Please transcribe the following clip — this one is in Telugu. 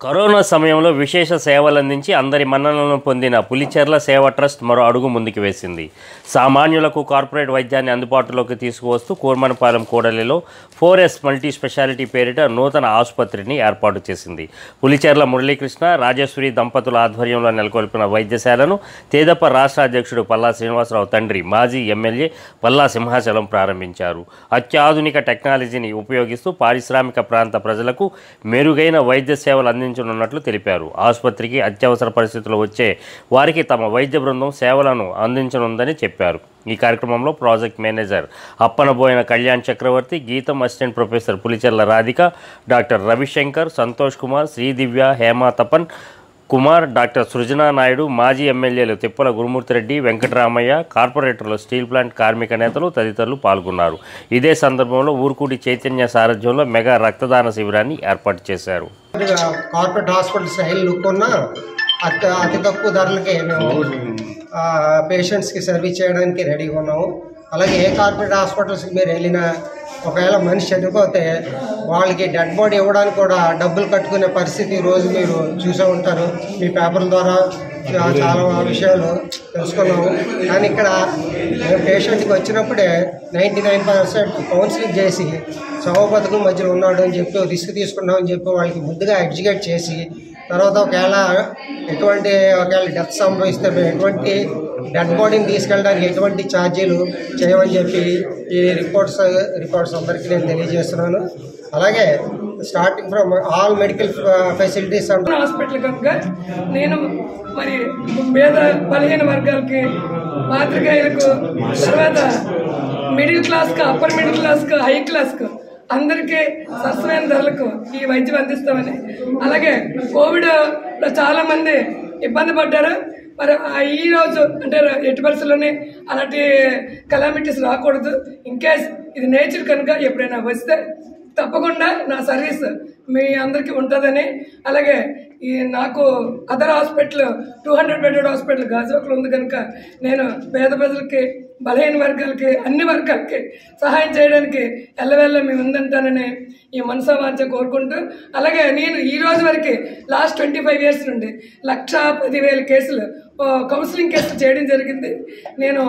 కరోనా సమయంలో విశేష సేవలందించి అందరి మన్ననలను పొందిన పులిచెర్ల సేవ ట్రస్ట్ మరో అడుగు ముందుకు వేసింది. సామాన్యులకు కార్పొరేట్ వైద్యాన్ని అందుబాటులోకి తీసుకువస్తూ కూర్మనపాలెం కూడలిలో 4S మల్టీ స్పెషాలిటీ పేరిట నూతన ఆసుపత్రిని ఏర్పాటు చేసింది. పులిచెర్ల మురళీకృష్ణ, రాజేశ్వరి దంపతుల ఆధ్వర్యంలో నెలకొల్పిన వైద్యశాలను తేదప్ప రాష్ట్ర అధ్యక్షుడు పల్లా శ్రీనివాసరావు తండ్రి, మాజీ ఎమ్మెల్యే పల్లా సింహాచలం ప్రారంభించారు. అత్యాధునిక టెక్నాలజీని ఉపయోగిస్తూ పారిశ్రామిక ప్రాంత ప్రజలకు మెరుగైన వైద్య సేవలు అందించనున్నట్లు తెలిపారు. ఆసుపత్రికి అత్యవసర పరిస్థితులు వచ్చే వారికి తమ వైద్య బృందం సేవలను అందించనుందని చెప్పారు. ఈ కార్యక్రమంలో ప్రాజెక్ట్ మేనేజర్ అప్పనబోయిన కళ్యాణ్ చక్రవర్తి, గీతం assistant professor Pulicherla Radhika, doctor Ravishankar, Santosh Kumar, Sridivya, Hema Tapan Kumar, doctor Srujana Naidu, మాజీ ఎమ్మెల్యేలు తిప్పల గురుమూర్తిరెడ్డి, వెంకటరామయ్య, కార్పొరేటర్లు, స్టీల్ ప్లాంట్ కార్మిక నేతలు తదితరులు పాల్గొన్నారు. ఇదే సందర్భంలో ఊరుకూడి చైతన్య సారథ్యంలో మెగా రక్తదాన శిబిరాన్ని ఏర్పాటు చేశారు. కార్పొరేట్ హాస్పిటల్ స్టైల్ లుక్ ఉన్న అతి తక్కువ ధరలకే మేము పేషెంట్స్కి సర్వీస్ చేయడానికి రెడీగా ఉన్నాము. అలాగే ఏ కార్పొరేట్ హాస్పిటల్స్కి మీరు వెళ్ళినా ఒకవేళ మనిషి చనిపోతే వాళ్ళకి డెడ్ బాడీ ఇవ్వడానికి కూడా డబ్బులు కట్టుకునే పరిస్థితి ఈరోజు మీరు చూసే ఉంటారు. మీ పేపర్ల ద్వారా చాలా విషయాలు తెలుసుకున్నాము. కానీ ఇక్కడ మేము పేషెంట్కి వచ్చినప్పుడే 99% కౌన్సిలింగ్ చేసి శవ బతుకు మధ్యలో ఉన్నాడు అని చెప్పి రిస్క్ తీసుకున్నామని చెప్పి వాళ్ళకి ముందుగా ఎడ్యుకేట్ చేసి, తర్వాత ఒకవేళ డెత్ సంభవిస్తే మేము ఎటువంటి డెడ్ బాడీని తీసుకెళ్ళడానికి ఎటువంటి ఛార్జీలు చేయమని చెప్పి ఈ రిపోర్ట్స్ అందరికీ నేను తెలియజేస్తున్నాను. అలాగే starting from all medical facilities hospital కనుక నేను మరి పేద బలహీన వర్గాలకి, పాత్రికేయులకు, తర్వాత మిడిల్ క్లాస్కు, అప్పర్ మిడిల్ క్లాస్కు, హై క్లాస్కు అందరికీ సరసమైన ధరలకు ఈ వైద్యం అందిస్తామని, అలాగే కోవిడ్లో చాలామంది ఇబ్బంది పడ్డారు. మరి ఈ రోజు అంటే ఎట్టి పరిస్థితుల్లోనే అలాంటి కలామిటీస్ రాకూడదు. ఇన్కేస్ ఇది నేచర్ కనుక ఎప్పుడైనా వస్తే తప్పకుండా నా సర్వీస్ మీ అందరికీ ఉంటుందని, అలాగే ఈ నాకు అదర్ హాస్పిటల్ 200 బెడెడ్ హాస్పిటల్ గాజువాకలో ఉంది కనుక నేను పేద ప్రజలకి, బలహీన వర్గాలకి, అన్ని వర్గాలకి సహాయం చేయడానికి ఎల్లవేళ మేము ఉందంటానని ఈ మనసావాంఛ కోరుకుంటూ, అలాగే నేను ఈ రోజు వరకు లాస్ట్ 25 years నుండి 1,10,000 కేసులు కౌన్సిలింగ్ కేసులు చేయడం జరిగింది. నేను